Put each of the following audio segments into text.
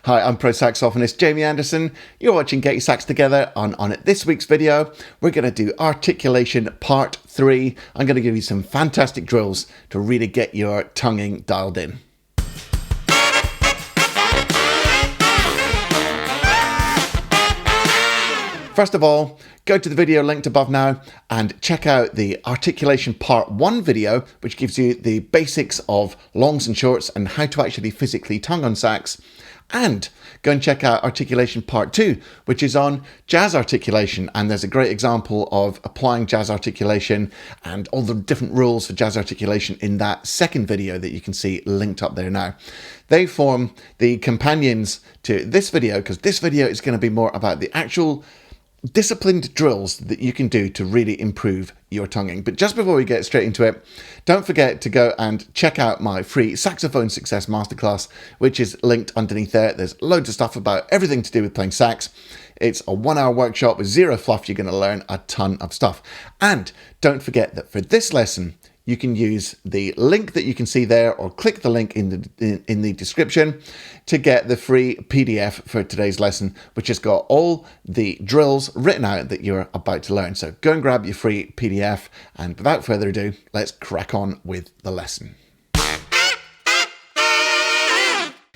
Hi, I'm pro saxophonist Jamie Anderson. You're watching Get Your Sax Together. On this week's video, we're going to do articulation part 3. I'm going to give you some fantastic drills to really get your tonguing dialed in. First of all, go to the video linked above now and check out the articulation part 1 video, which gives you the basics of longs and shorts and how to actually physically tongue on sax. And go and check out articulation part 2, which is on jazz articulation. And there's a great example of applying jazz articulation and all the different rules for jazz articulation in that second video that you can see linked up there now. They form the companions to this video, because this video is going to be more about the actual disciplined drills that you can do to really improve your tonguing. But just before we get straight into it, don't forget to go and check out my free saxophone success masterclass, which is linked underneath there. There's loads of stuff about everything to do with playing sax. It's a 1-hour workshop with zero fluff. You're going to learn a ton of stuff. And don't forget that for this lesson, you can use the link that you can see there, or click the link in the description to get the free PDF for today's lesson, which has got all the drills written out that you're about to learn. So go and grab your free PDF, and without further ado, let's crack on with the lesson.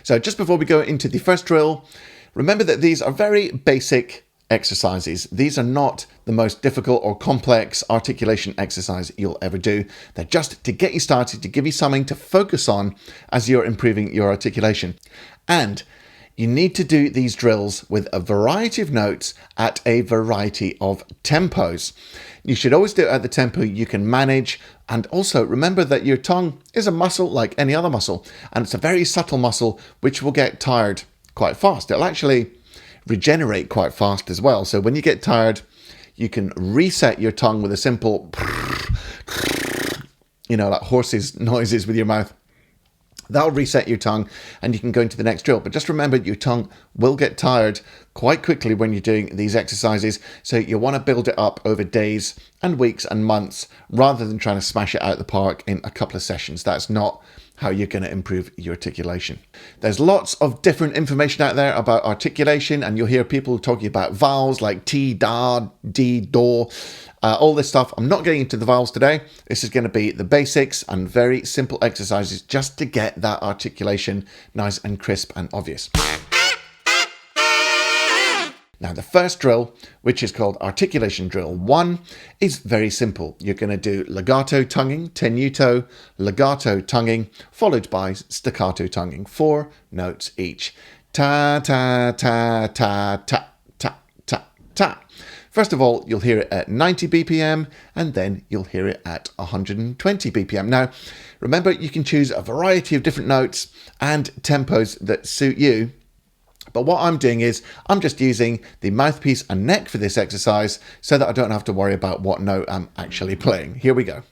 So just before we go into the first drill, remember that these are very basic exercises. These are not the most difficult or complex articulation exercise you'll ever do. They're just to get you started, to give you something to focus on as you're improving your articulation. And you need to do these drills with a variety of notes at a variety of tempos. You should always do it at the tempo you can manage. And also remember that your tongue is a muscle like any other muscle, and it's a very subtle muscle which will get tired quite fast. It'll actually regenerate quite fast as well. So when you get tired, you can reset your tongue with a simple, like horses' noises with your mouth. That'll reset your tongue and you can go into the next drill. But just remember, your tongue will get tired quite quickly when you're doing these exercises. So you want to build it up over days and weeks and months rather than trying to smash it out the park in a couple of sessions. That's not how you're going to improve your articulation. There's lots of different information out there about articulation, and you'll hear people talking about vowels like T, da, D, do, all this stuff. I'm not getting into the vowels today. This is going to be the basics and very simple exercises just to get that articulation nice and crisp and obvious. Now, the first drill, which is called articulation drill 1, is very simple. You're going to do legato tonguing, tenuto, legato tonguing, followed by staccato tonguing, 4 notes each. Ta, ta, ta, ta, ta, ta, ta, ta. First of all, you'll hear it at 90 BPM, and then you'll hear it at 120 BPM. Now, remember, you can choose a variety of different notes and tempos that suit you. But what I'm doing is I'm just using the mouthpiece and neck for this exercise so that I don't have to worry about what note I'm actually playing. Here we go.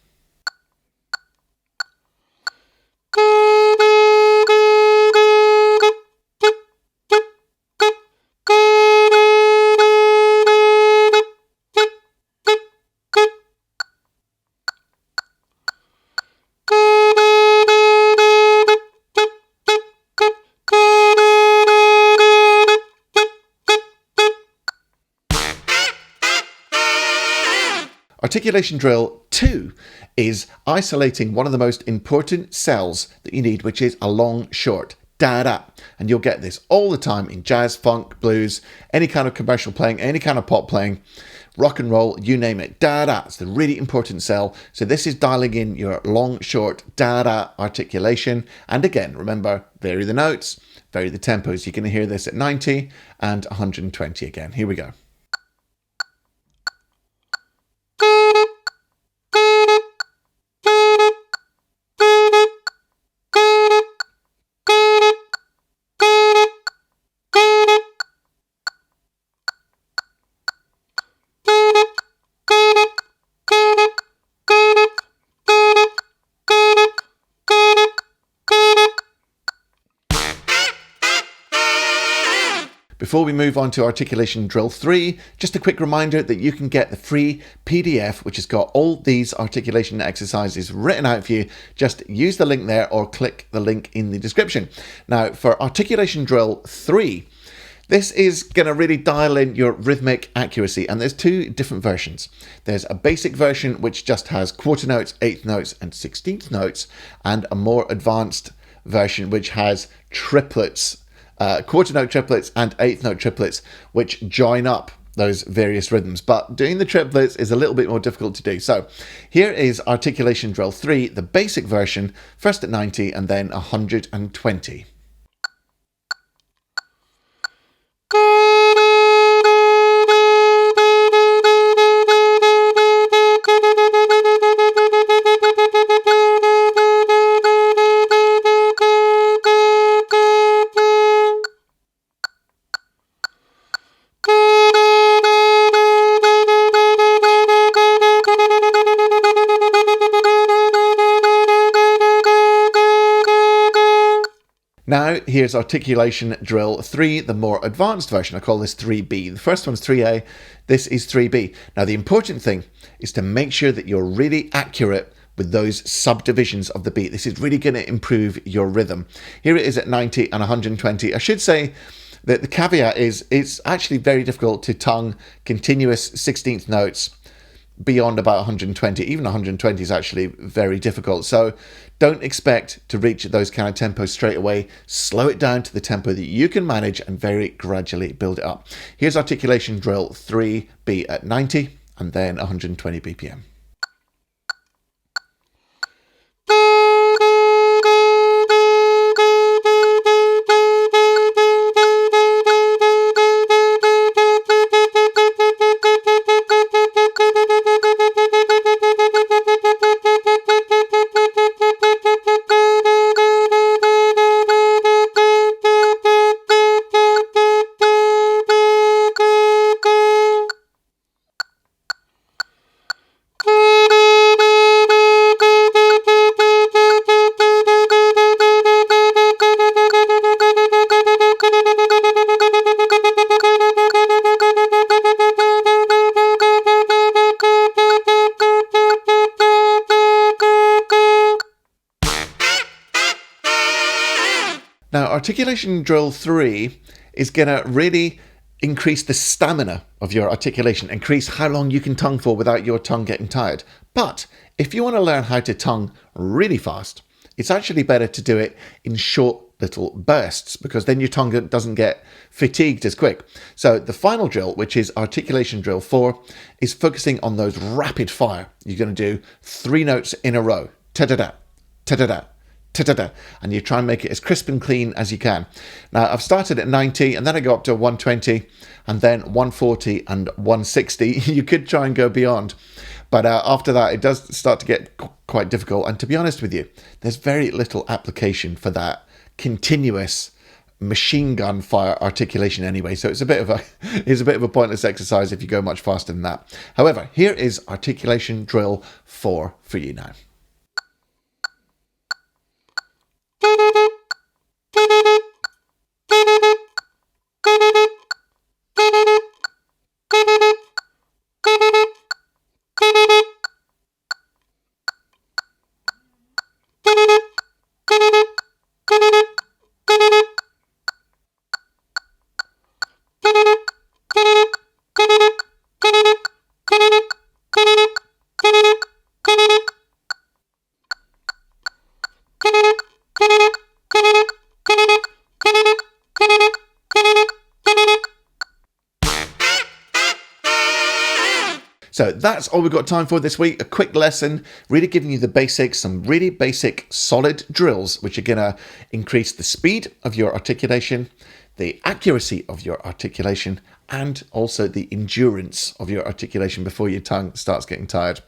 Articulation drill 2 is isolating one of the most important cells that you need, which is a long short, da-da. And you'll get this all the time in jazz, funk, blues, any kind of commercial playing, any kind of pop playing, rock and roll, you name it. Da-da, it's the really important cell. So this is dialing in your long short, da-da articulation. And again, remember, vary the notes, vary the tempos. You're going to hear this at 90 and 120 again. Here we go. Before we move on to articulation drill 3, just a quick reminder that you can get the free PDF, which has got all these articulation exercises written out for you. Just use the link there or click the link in the description. Now, for articulation drill 3, this is going to really dial in your rhythmic accuracy, and there's two different versions. There's a basic version which just has quarter notes, eighth notes, and 16th notes, and a more advanced version which has triplets, quarter note triplets and eighth note triplets, which join up those various rhythms. But doing the triplets is a little bit more difficult to do. So here is articulation drill 3, the basic version, first at 90 and then 120. Now, here's articulation drill 3, the more advanced version. I call this 3B. The first one's 3A, this is 3B. Now, the important thing is to make sure that you're really accurate with those subdivisions of the beat. This is really going to improve your rhythm. Here it is at 90 and 120. I should say that the caveat is it's actually very difficult to tongue continuous 16th notes beyond about 120. Even 120 is actually very difficult. So don't expect to reach those kind of tempos straight away. Slow it down to the tempo that you can manage and very gradually build it up. Here's articulation drill 3B at 90 and then 120 BPM. Now, articulation drill 3 is going to really increase the stamina of your articulation, increase how long you can tongue for without your tongue getting tired. But if you want to learn how to tongue really fast, it's actually better to do it in short little bursts, because then your tongue doesn't get fatigued as quick. So the final drill, which is articulation drill 4, is focusing on those rapid fire. You're going to do 3 notes in a row. Ta-da-da, ta-da-da, ta-da-da, and you try and make it as crisp and clean as you can. Now, I've started at 90 and then I go up to 120 and then 140 and 160. You could try and go beyond, but after that it does start to get quite difficult. And to be honest with you, there's very little application for that continuous machine gun fire articulation anyway, so it's a bit of a pointless exercise if you go much faster than that. However, here is articulation drill 4 for you now. So that's all we've got time for this week. A quick lesson, really giving you the basics, some really basic solid drills, which are going to increase the speed of your articulation, the accuracy of your articulation, and also the endurance of your articulation before your tongue starts getting tired.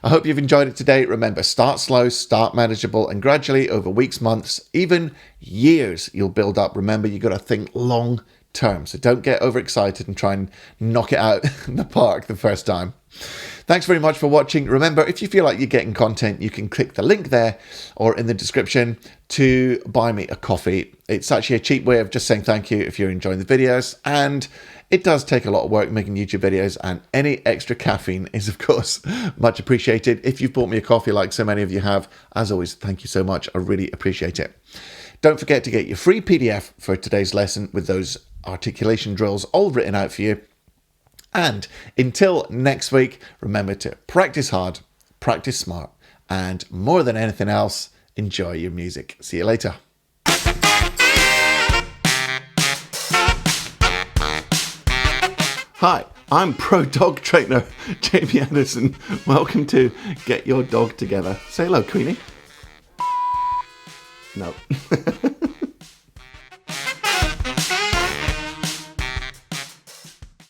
I hope you've enjoyed it today. Remember, start slow, start manageable, and gradually over weeks, months, even years you'll build up. Remember, you've got to think long term. So don't get overexcited and try and knock it out in the park the first time. Thanks very much for watching. Remember, if you feel like you're getting content, you can click the link there or in the description to buy me a coffee. It's actually a cheap way of just saying thank you if you're enjoying the videos, and it does take a lot of work making YouTube videos, and any extra caffeine is, of course, much appreciated. If you've bought me a coffee like so many of you have, as always, thank you so much. I really appreciate it. Don't forget to get your free PDF for today's lesson with those articulation drills all written out for you. And until next week, remember to practice hard, practice smart, and more than anything else, enjoy your music. See you later. Hi, I'm pro dog trainer Jamie Anderson. Welcome to Get Your Dog Together. Say hello, Queenie. No.